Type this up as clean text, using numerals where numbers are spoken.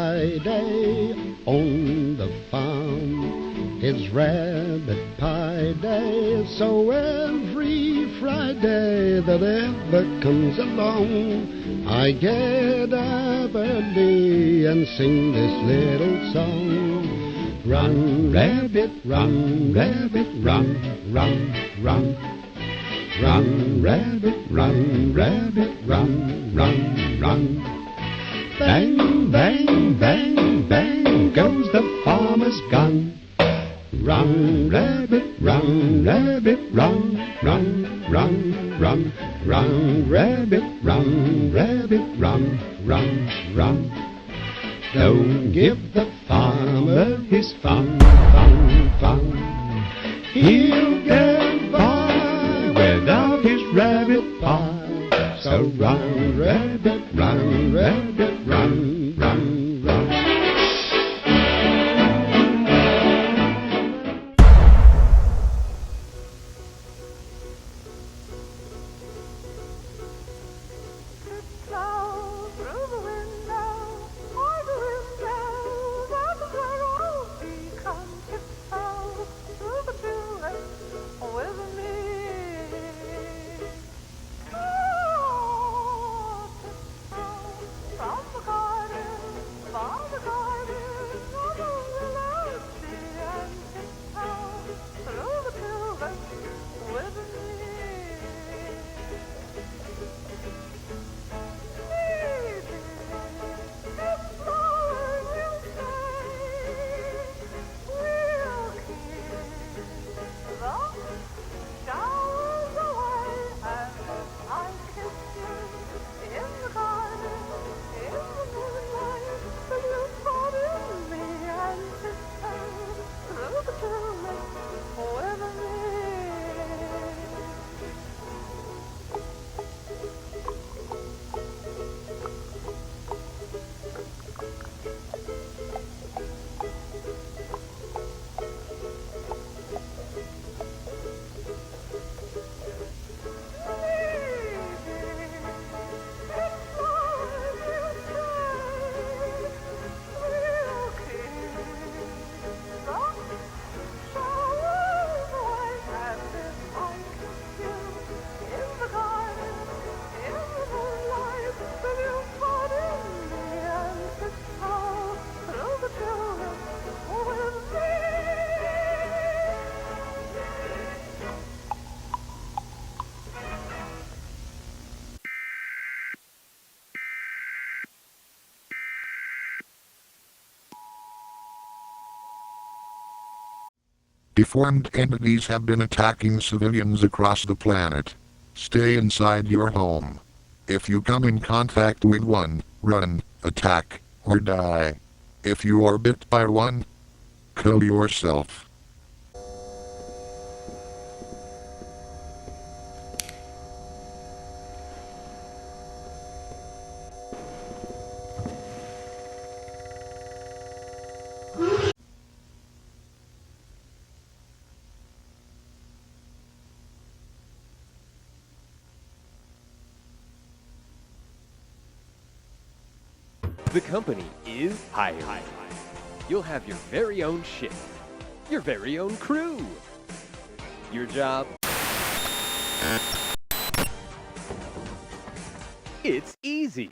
pie day on the farm. It's rabbit pie day, so every Friday that ever comes along, I get up early and sing this little song. Run, rabbit, run, rabbit, run, run, run. Run, rabbit, run, rabbit, run, run, run. Bang, bang, bang, bang goes the farmer's gun. Run, rabbit, run, rabbit, run, run, run, run. Run, rabbit, run, rabbit, run, run, run. Don't give the farmer his fun, fun, fun. He'll get by without his rabbit pie. So run, rabbit, run, rabbit, run, run, run. Deformed entities have been attacking civilians across the planet. Stay inside your home. If you come in contact with one, run, attack, or die. If you are bit by one, kill yourself. The company is hired. You'll have your very own ship, your very own crew. Your job? It's easy.